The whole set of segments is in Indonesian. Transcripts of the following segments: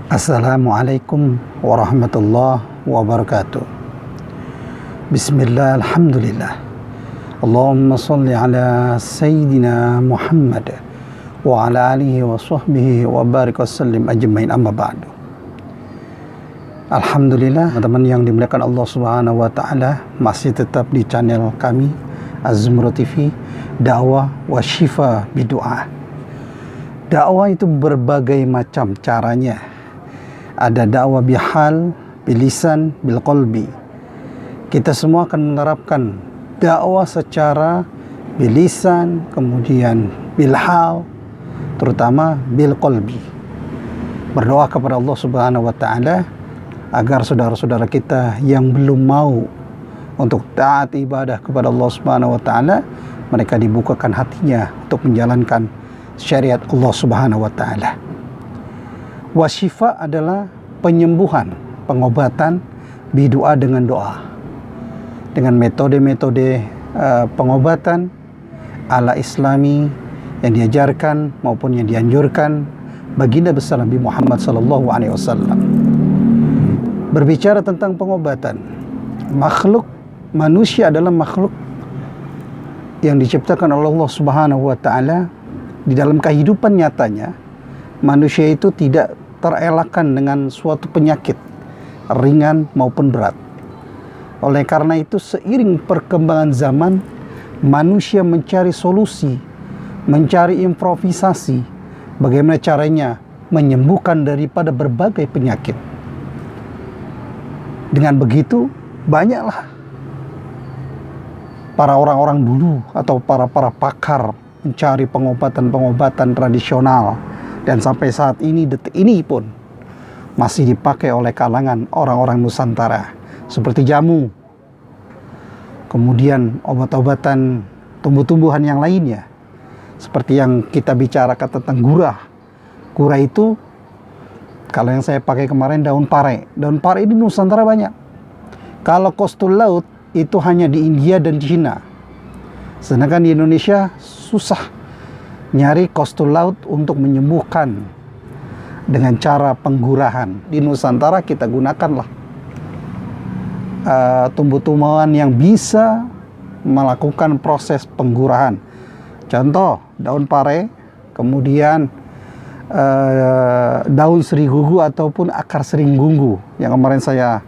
Assalamualaikum warahmatullahi wabarakatuh. Bismillah, alhamdulillah. Allahumma salli ala Sayyidina Muhammad wa ala alihi wa sahbihi wa barik wa sallim ajmain, amma ba'du. Alhamdulillah, teman-teman yang dimuliakan Allah Subhanahu wa taala, masih tetap di channel kami Az-Zumrah TV, dakwah wa syifa bidu'a. Dakwah itu berbagai macam caranya. Ada dakwah bihal, bilisan, bilqalbi. Kita semua akan menerapkan dakwah secara bilisan, kemudian bilhal, terutama bilqalbi. Berdoa kepada Allah Subhanahu wa taala agar saudara-saudara kita yang belum mau untuk taat ibadah kepada Allah Subhanahu wa taala, mereka dibukakan hatinya untuk menjalankan syariat Allah Subhanahu wa taala. Wasyifa adalah penyembuhan, pengobatan bidu'a dengan doa. Dengan metode-metode pengobatan ala Islami yang diajarkan maupun yang dianjurkan baginda besar Nabi Muhammad sallallahu alaihi wasallam. Berbicara tentang pengobatan, makhluk manusia adalah makhluk yang diciptakan oleh Allah Subhanahu wa taala. Di dalam kehidupan nyatanya, manusia itu tidak terelakkan dengan suatu penyakit ringan maupun berat. Oleh karena itu, seiring perkembangan zaman, manusia mencari solusi, mencari improvisasi bagaimana caranya menyembuhkan daripada berbagai penyakit. Dengan begitu, banyaklah para orang-orang dulu atau para pakar mencari pengobatan-pengobatan tradisional, dan sampai saat ini, detik ini pun masih dipakai oleh kalangan orang-orang Nusantara, seperti jamu, kemudian obat-obatan tumbuh-tumbuhan yang lainnya, seperti yang kita bicarakan tentang gurah. Gurah itu, kalau yang saya pakai kemarin, daun pare. Daun pare ini Nusantara banyak. Kalau kostul laut itu hanya di India dan Cina. Sedangkan di Indonesia susah nyari kostul laut untuk menyembuhkan dengan cara penggurahan. Di Nusantara kita gunakanlah tumbuh-tumbuhan yang bisa melakukan proses penggurahan. Contoh, daun pare, kemudian daun serigugu ataupun akar seringgungu yang kemarin saya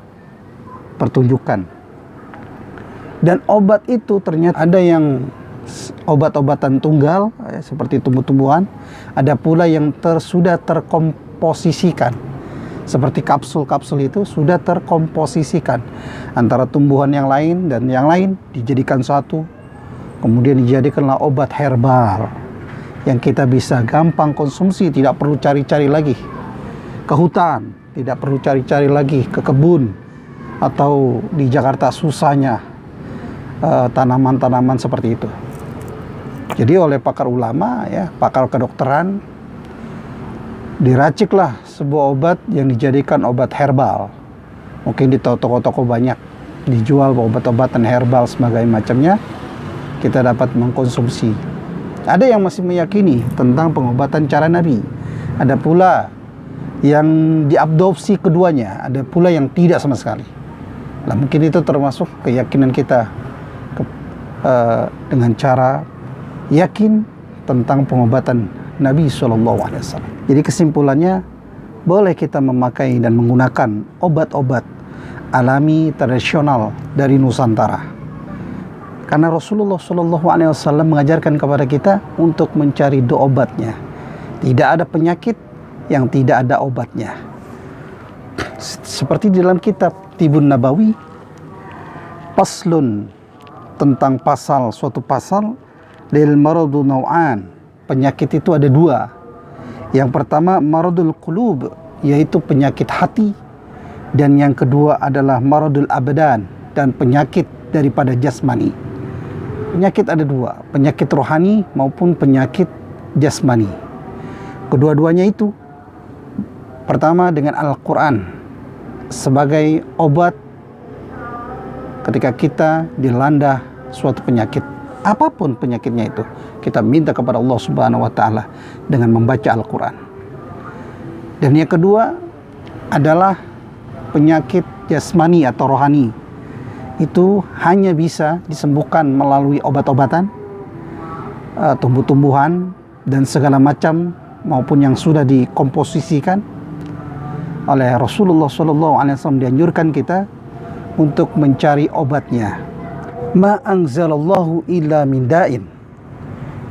pertunjukkan. Dan obat itu ternyata ada yang obat-obatan tunggal seperti tumbuh-tumbuhan, ada pula yang sudah terkomposisikan seperti kapsul-kapsul, itu sudah terkomposisikan antara tumbuhan yang lain dan yang lain, dijadikan satu, kemudian dijadikanlah obat herbal yang kita bisa gampang konsumsi, tidak perlu cari-cari lagi ke hutan, tidak perlu cari-cari lagi ke kebun, atau di Jakarta susahnya tanaman-tanaman seperti itu. Jadi oleh pakar ulama, ya, pakar kedokteran, diraciklah sebuah obat yang dijadikan obat herbal. Mungkin di toko-toko banyak dijual obat-obatan herbal sebagai macamnya, kita dapat mengkonsumsi. Ada yang masih meyakini tentang pengobatan cara Nabi, ada pula yang diadopsi keduanya, ada pula yang tidak sama sekali. Nah, mungkin itu termasuk keyakinan kita dengan cara yakin tentang pengobatan Nabi SAW. Jadi kesimpulannya, boleh kita memakai dan menggunakan obat-obat alami tradisional dari Nusantara, karena Rasulullah SAW mengajarkan kepada kita untuk mencari obatnya. Tidak ada penyakit yang tidak ada obatnya. Seperti di dalam kitab Tibun Nabawi, paslun, tentang suatu pasal, lil maradu nau'an, penyakit itu ada dua. Yang pertama maradul qulub, yaitu penyakit hati, dan yang kedua adalah maradul abdan, dan penyakit daripada jasmani. Penyakit ada dua, penyakit rohani maupun penyakit jasmani. Kedua-duanya itu, pertama dengan Al-Quran sebagai obat ketika kita dilanda suatu penyakit, apapun penyakitnya itu, kita minta kepada Allah Subhanahu wa taala dengan membaca Al-Quran. Dan yang kedua, adalah penyakit jasmani atau rohani. Itu hanya bisa disembuhkan melalui obat-obatan, tumbuh-tumbuhan, dan segala macam maupun yang sudah dikomposisikan oleh Rasulullah SAW. Dianjurkan kita untuk mencari obatnya. Ma anzalallahu illa min da'in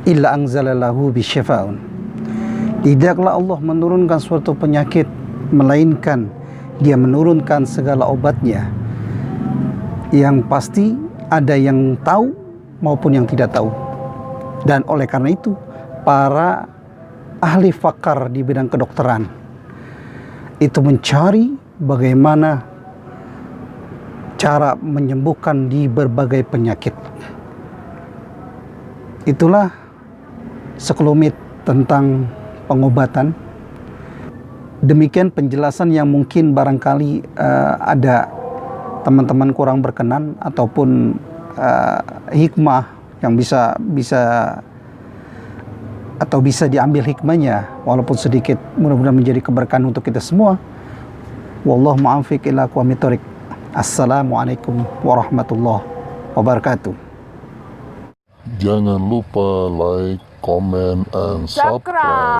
illa anzalalahu bisyafa'un. Tidaklah Allah menurunkan suatu penyakit melainkan Dia menurunkan segala obatnya. Yang pasti ada yang tahu maupun yang tidak tahu. Dan oleh karena itu para ahli pakar di bidang kedokteran itu mencari bagaimana cara menyembuhkan di berbagai penyakit. Itulah sekelumit tentang pengobatan. Demikian penjelasan yang mungkin barangkali ada teman-teman kurang berkenan ataupun hikmah yang bisa diambil hikmahnya walaupun sedikit, mudah-mudahan menjadi keberkahan untuk kita semua. Wallahu muwaffiq ila aqwamit thoriq. Assalamualaikum warahmatullahi wabarakatuh. Jangan lupa like, comment, and subscribe.